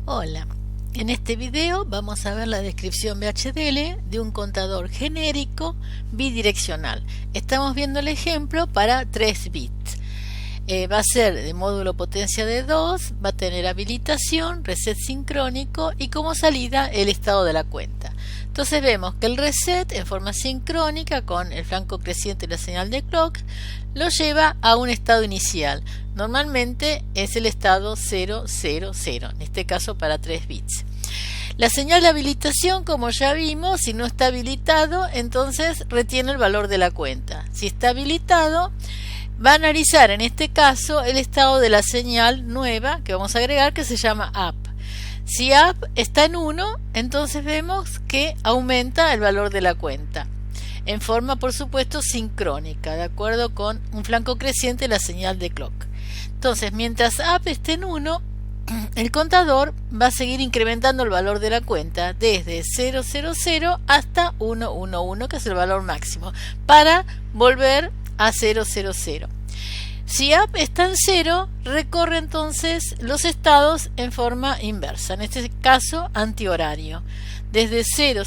Hola, en este video vamos a ver la descripción VHDL de un contador genérico bidireccional. Estamos viendo el ejemplo para 3 bits. Va a ser de módulo potencia de 2, va a tener habilitación, reset sincrónico y como salida el estado de la cuenta. Entonces vemos que el reset en forma sincrónica con el flanco creciente y la señal de clock lo lleva a un estado inicial. Normalmente es el estado 000, en este caso para 3 bits. La señal de habilitación, como ya vimos, si no está habilitado, entonces retiene el valor de la cuenta. Si está habilitado, va a analizar en este caso el estado de la señal nueva que vamos a agregar, que se llama up. Si up está en 1, entonces vemos que aumenta el valor de la cuenta en forma, por supuesto, sincrónica, de acuerdo con un flanco creciente de la señal de clock. Entonces, mientras up esté en 1, el contador va a seguir incrementando el valor de la cuenta desde 000 hasta 111, que es el valor máximo, para volver a 000. Si up está en 0, recorre entonces los estados en forma inversa, en este caso antihorario, desde 000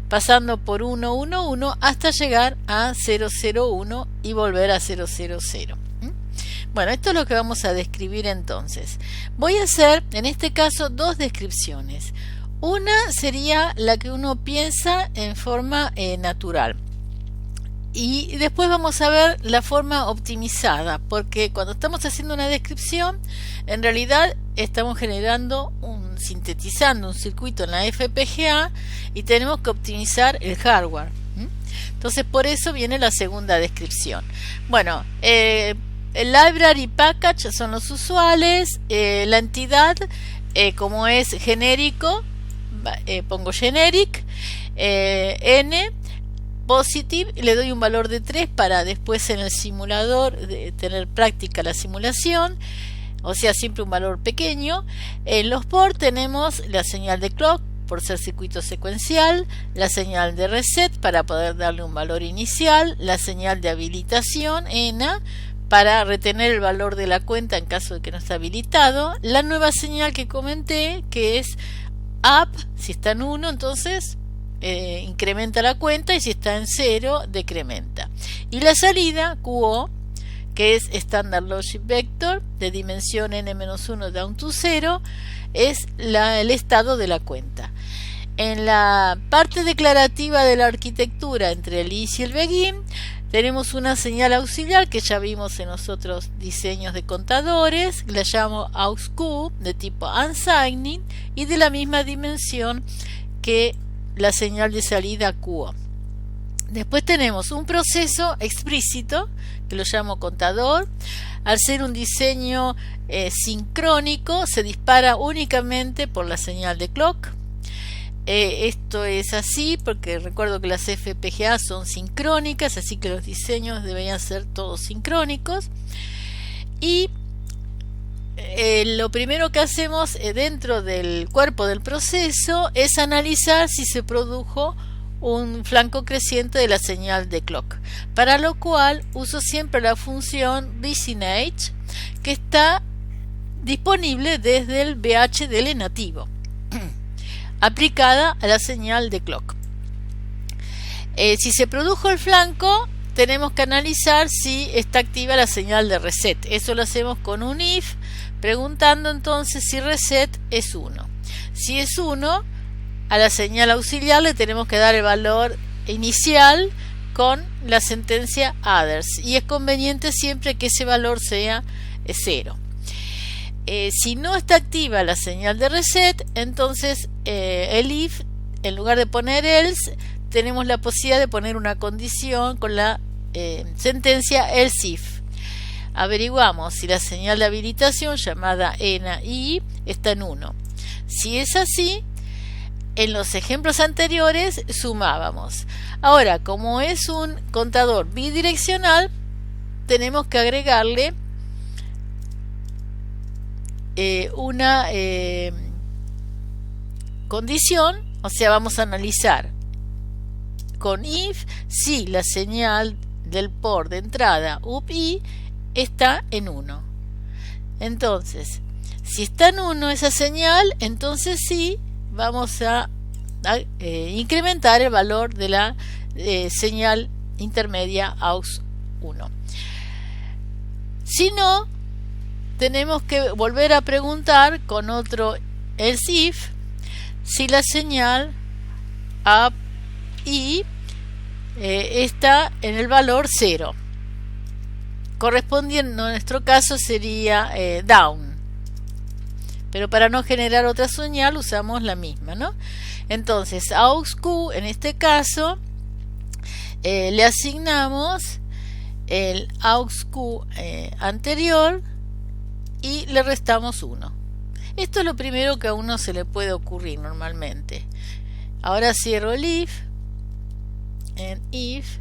pasando por 111 hasta llegar a 001 y volver a 000. Bueno, esto es lo que vamos a describir entonces. Voy a hacer en este caso dos descripciones. Una sería la que uno piensa en forma natural. Y después vamos a ver la forma optimizada, porque cuando estamos haciendo una descripción, en realidad estamos sintetizando un circuito en la FPGA y tenemos que optimizar el hardware. Entonces por eso viene la segunda descripción. Bueno, el library y package son los usuales. La entidad, como es genérico, pongo generic, n positive, le doy un valor de 3 para después en el simulador tener práctica la simulación, o sea, siempre un valor pequeño. En los ports tenemos la señal de clock por ser circuito secuencial, la señal de reset para poder darle un valor inicial, la señal de habilitación ENA para retener el valor de la cuenta en caso de que no esté habilitado, la nueva señal que comenté, que es up, si está en 1 entonces incrementa la cuenta, y si está en 0 decrementa. Y la salida QO, que es Standard Logic Vector de dimensión n-1 down to 0, es el estado de la cuenta. En la parte declarativa de la arquitectura entre el is y el begin tenemos una señal auxiliar que ya vimos en los otros diseños de contadores, la llamo AUXQ de tipo unsigning y de la misma dimensión que la señal de salida QO. Después tenemos un proceso explícito que lo llamo contador. Al ser un diseño sincrónico, se dispara únicamente por la señal de clock. Esto es así porque recuerdo que las FPGA son sincrónicas, así que los diseños deberían ser todos sincrónicos. Y lo primero que hacemos dentro del cuerpo del proceso es analizar si se produjo un flanco creciente de la señal de clock, para lo cual uso siempre la función ReSynage, que está disponible desde el VHDL nativo aplicada a la señal de clock. Si se produjo el flanco, tenemos que analizar si está activa la señal de reset. Eso lo hacemos con un if, preguntando entonces si reset es 1. Si es 1, a la señal auxiliar le tenemos que dar el valor inicial con la sentencia others, y es conveniente siempre que ese valor sea 0. Si no está activa la señal de reset, entonces el if, en lugar de poner else, tenemos la posibilidad de poner una condición con la sentencia else if. Averiguamos si la señal de habilitación llamada ENA-I está en 1. Si es así, en los ejemplos anteriores sumábamos. Ahora, como es un contador bidireccional, tenemos que agregarle una condición, o sea, vamos a analizar con if si la señal del port de entrada UPI está en 1. Entonces, Si está en 1 esa señal, entonces sí vamos a incrementar el valor de la señal intermedia AUX 1. Si no, tenemos que volver a preguntar con otro else if si la señal AI está en el valor 0. Correspondiendo en nuestro caso sería down. Pero para no generar otra señal usamos la misma, ¿no? Entonces AUX Q en este caso le asignamos el AUX Q anterior y le restamos 1. Esto es lo primero que a uno se le puede ocurrir normalmente. Ahora cierro el if, en if,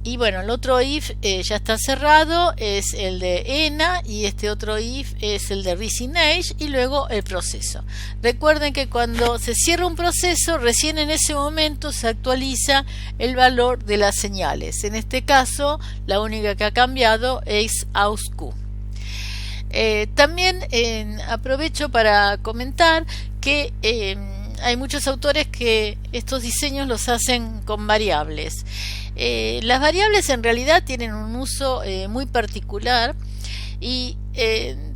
y bueno, el otro if ya está cerrado, es el de ENA, y este otro if es el de Rising Age, y luego el proceso. Recuerden que cuando se cierra un proceso, recién en ese momento se actualiza el valor de las señales. En este caso, la única que ha cambiado es AUX Q. También aprovecho para comentar que hay muchos autores que estos diseños los hacen con variables. Las variables en realidad tienen un uso muy particular y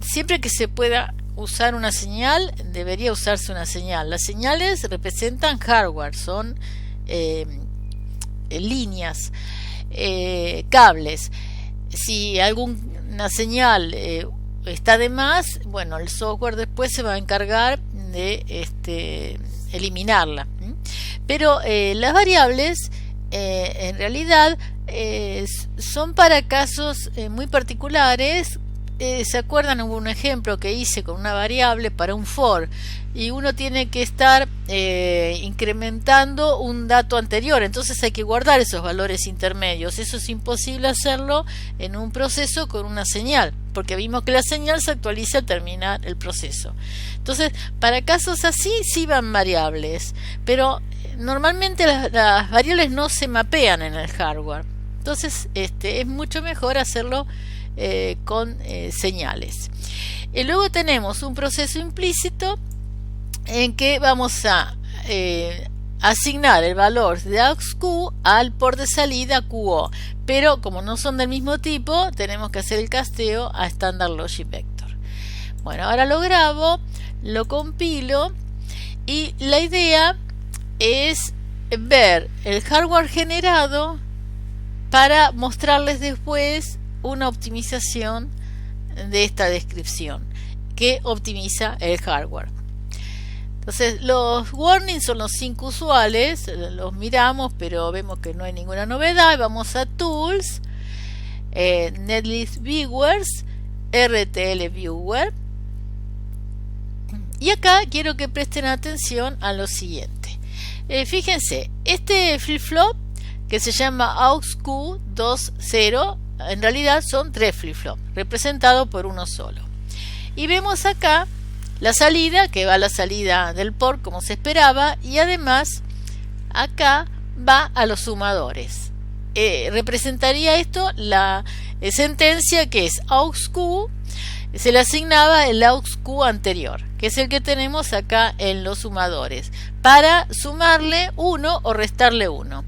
siempre que se pueda usar una señal, debería usarse una señal. Las señales representan hardware, son líneas, cables. Si alguna señal está de más, bueno, el software después se va a encargar de eliminarla. Pero las variables en realidad son para casos muy particulares. ¿Se acuerdan? Hubo un ejemplo que hice con una variable para un for y uno tiene que estar incrementando un dato anterior, entonces hay que guardar esos valores intermedios. Eso es imposible hacerlo en un proceso con una señal, porque vimos que la señal se actualiza al terminar el proceso. Entonces, para casos así sí van variables, pero normalmente las variables no se mapean en el hardware. Entonces, es mucho mejor hacerlo con señales. Y luego tenemos un proceso implícito en que vamos a asignar el valor de AUX Q al port de salida QO, pero como no son del mismo tipo, tenemos que hacer el casteo a Standard Logic Vector. Bueno, ahora lo grabo, lo compilo y la idea es ver el hardware generado para mostrarles después una optimización de esta descripción que optimiza el hardware. Entonces, los warnings son los 5 usuales, los miramos, pero vemos que no hay ninguna novedad. Vamos a Tools, Netlist Viewers, RTL Viewer. Y acá quiero que presten atención a lo siguiente. Fíjense, este flip-flop que se llama AUX Q20, en realidad son 3 flip-flops, representados por uno solo. Y vemos acá la salida, que va a la salida del port como se esperaba, y además acá va a los sumadores. Representaría esto la sentencia que es AUX Q, se le asignaba el AUX Q anterior, que es el que tenemos acá en los sumadores, para sumarle 1 o restarle 1.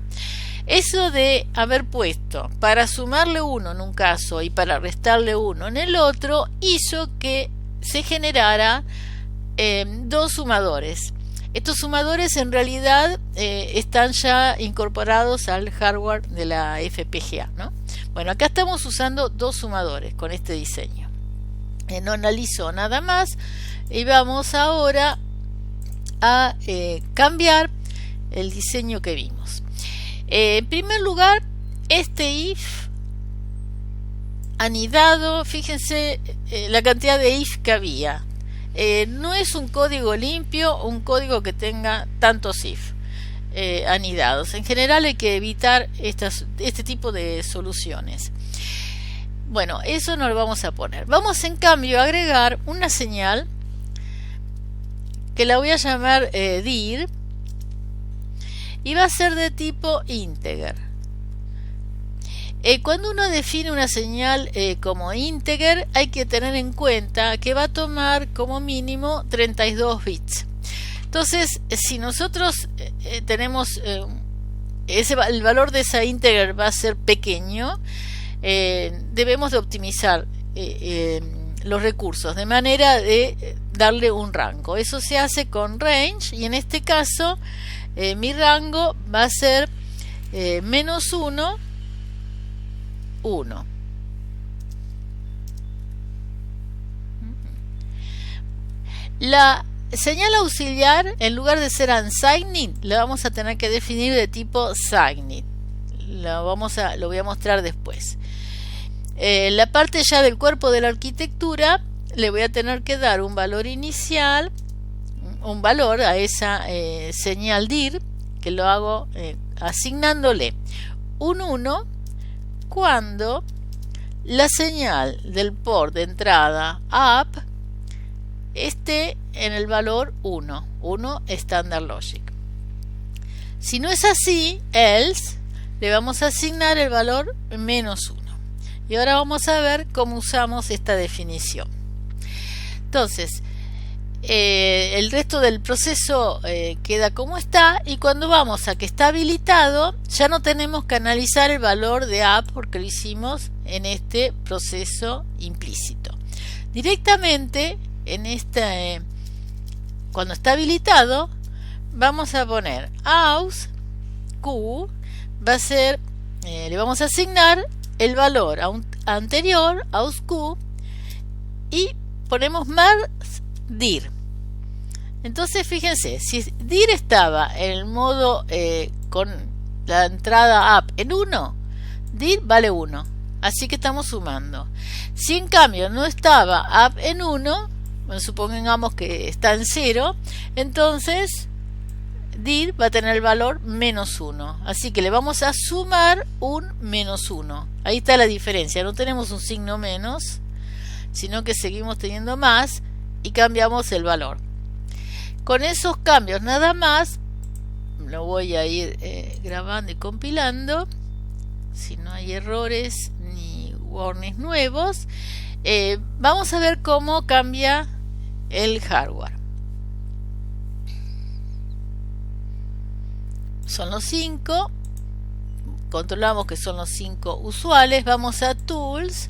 Eso de haber puesto para sumarle 1 en un caso y para restarle 1 en el otro hizo que se generara 2 sumadores. Estos sumadores en realidad están ya incorporados al hardware de la FPGA, ¿no? Bueno, acá estamos usando 2 sumadores con este diseño. No analizo nada más y vamos ahora a cambiar el diseño que vimos. En primer lugar, este if anidado, fíjense la cantidad de if que había. No es un código limpio, un código que tenga tantos if anidados. En general hay que evitar este tipo de soluciones. Bueno, eso no lo vamos a poner. Vamos en cambio a agregar una señal que la voy a llamar dir y va a ser de tipo integer. Cuando uno define una señal como integer, hay que tener en cuenta que va a tomar como mínimo 32 bits. Entonces, si nosotros tenemos el valor de esa integer va a ser pequeño, debemos de optimizar los recursos de manera de darle un rango. Eso se hace con range, y en este caso mi rango va a ser menos 1, 1. La señal auxiliar, en lugar de ser unsigned, la vamos a tener que definir de tipo signed. Lo voy a mostrar después. La parte ya del cuerpo de la arquitectura, le voy a tener que dar un valor inicial, un valor a esa señal dir, que lo hago asignándole un 1 cuando la señal del port de entrada up esté en el valor 1 Standard Logic. Si no es así, else, le vamos a asignar el valor menos 1. Y ahora vamos a ver cómo usamos esta definición. Entonces, el resto del proceso queda como está, y cuando vamos a que está habilitado, ya no tenemos que analizar el valor de up porque lo hicimos en este proceso implícito. Directamente en cuando está habilitado, vamos a poner aus q, va a ser, le vamos a asignar el valor anterior, aus q, y ponemos más dir. Entonces fíjense, si dir estaba en el modo con la entrada up en 1, dir vale 1, así que estamos sumando. Si en cambio no estaba up en 1, bueno, supongamos que está en 0, entonces dir va a tener el valor menos 1, así que le vamos a sumar un menos 1. Ahí está la diferencia, no tenemos un signo menos, sino que seguimos teniendo más y cambiamos el valor. Con esos cambios nada más, lo voy a ir grabando y compilando, si no hay errores ni warnings nuevos. Vamos a ver cómo cambia el hardware. Son los 5, controlamos que son los 5 usuales. Vamos a Tools,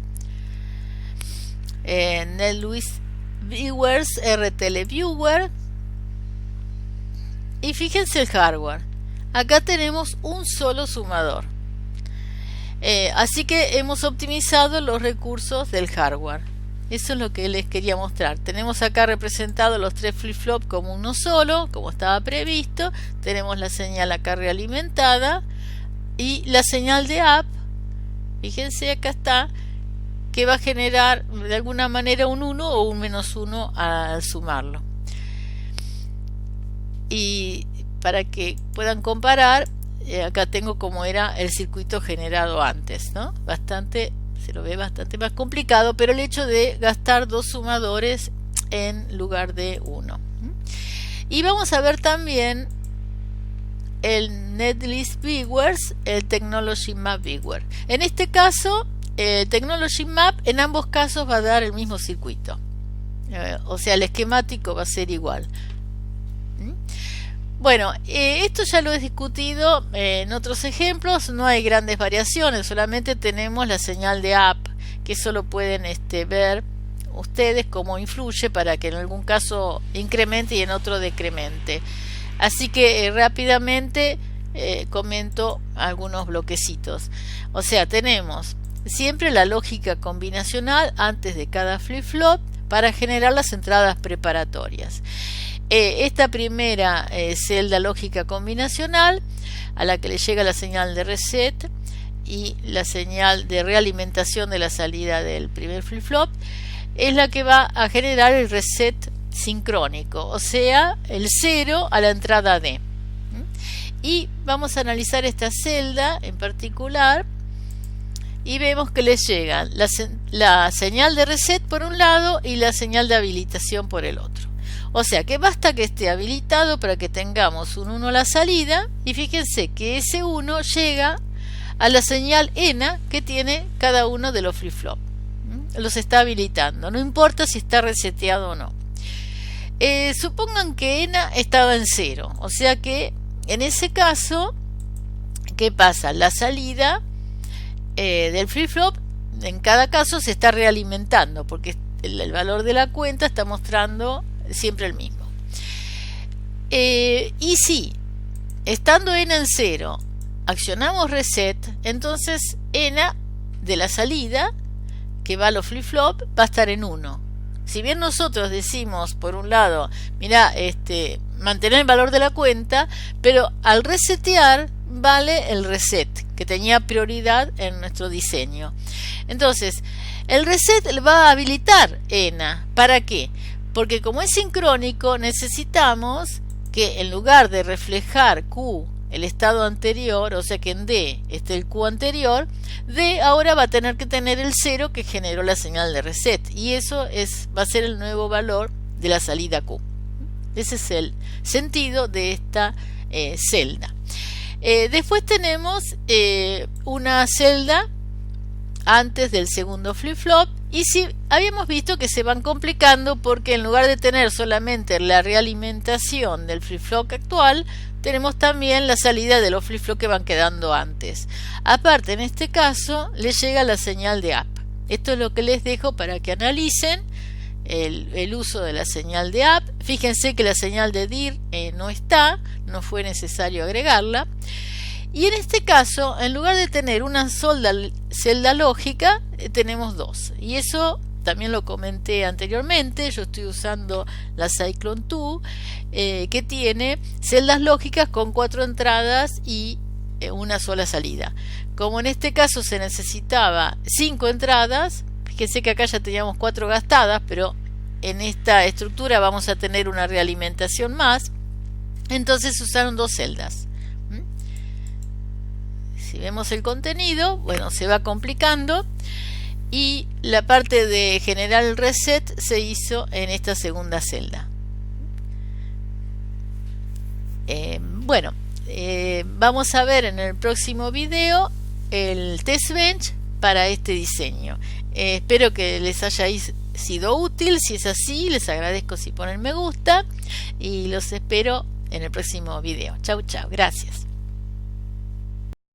NetLuis Viewers, RTLViewer, y fíjense el hardware. Acá tenemos un solo sumador, así que hemos optimizado los recursos del hardware. Eso es lo que les quería mostrar. Tenemos acá representados los 3 flip-flop como uno solo, como estaba previsto. Tenemos la señal acá realimentada y la señal de up, fíjense acá está, que va a generar de alguna manera un 1 o un menos 1 al sumarlo. Y para que puedan comparar, acá tengo como era el circuito generado antes, ¿no? Se lo ve bastante más complicado, pero el hecho de gastar 2 sumadores en lugar de 1. Y vamos a ver también el NetList Viewers, el Technology Map Viewer. En este caso, el Technology Map en ambos casos va a dar el mismo circuito, o sea, el esquemático va a ser igual. Bueno, esto ya lo he discutido en otros ejemplos, no hay grandes variaciones, solamente tenemos la señal de up, que eso lo pueden ver ustedes cómo influye para que en algún caso incremente y en otro decremente. Así que rápidamente comento algunos bloquecitos. O sea, tenemos siempre la lógica combinacional antes de cada flip-flop para generar las entradas preparatorias. Esta primera celda lógica combinacional, a la que le llega la señal de reset y la señal de realimentación de la salida del primer flip-flop, es la que va a generar el reset sincrónico, o sea, el 0 a la entrada D. Y vamos a analizar esta celda en particular y vemos que les llegan la señal de reset por un lado y la señal de habilitación por el otro. O sea que basta que esté habilitado para que tengamos un 1 a la salida, y fíjense que ese 1 llega a la señal ENA que tiene cada uno de los flip-flop. Los está habilitando, no importa si está reseteado o no. Supongan que ENA estaba en 0, o sea que en ese caso, ¿qué pasa? La salida del flip-flop en cada caso se está realimentando porque el valor de la cuenta está mostrando siempre el mismo. Y si estando ENA en 0 accionamos reset, entonces ENA de la salida que va a los flip-flop va a estar en 1. Si bien nosotros decimos por un lado, mira, mantener el valor de la cuenta, pero al resetear vale el reset que tenía prioridad en nuestro diseño. Entonces el reset va a habilitar ENA. ¿Para qué? Porque como es sincrónico necesitamos que en lugar de reflejar Q el estado anterior, o sea que en D esté el Q anterior, D ahora va a tener que tener el 0 que generó la señal de reset, y eso va a ser el nuevo valor de la salida Q. Ese es el sentido de esta celda. Después tenemos una celda antes del segundo flip-flop, y si habíamos visto que se van complicando porque en lugar de tener solamente la realimentación del flip-flop actual, tenemos también la salida de los flip-flop que van quedando antes. Aparte, en este caso, les llega la señal de up. Esto es lo que les dejo para que analicen el uso de la señal de up. Fíjense que la señal de dir no fue necesario agregarla. Y en este caso, en lugar de tener una celda lógica, tenemos dos. Y eso también lo comenté anteriormente. Yo estoy usando la Cyclone 2, que tiene celdas lógicas con 4 entradas y una sola salida. Como en este caso se necesitaba 5 entradas, fíjense que acá ya teníamos 4 gastadas, pero en esta estructura vamos a tener una realimentación más. Entonces usaron 2 celdas. Si vemos el contenido, bueno, se va complicando, y la parte de generar el reset se hizo en esta segunda celda. Vamos a ver en el próximo video el test bench para este diseño. Espero que les haya sido útil. Si es así, les agradezco si ponen me gusta y los espero en el próximo video. Chau, chau. Gracias.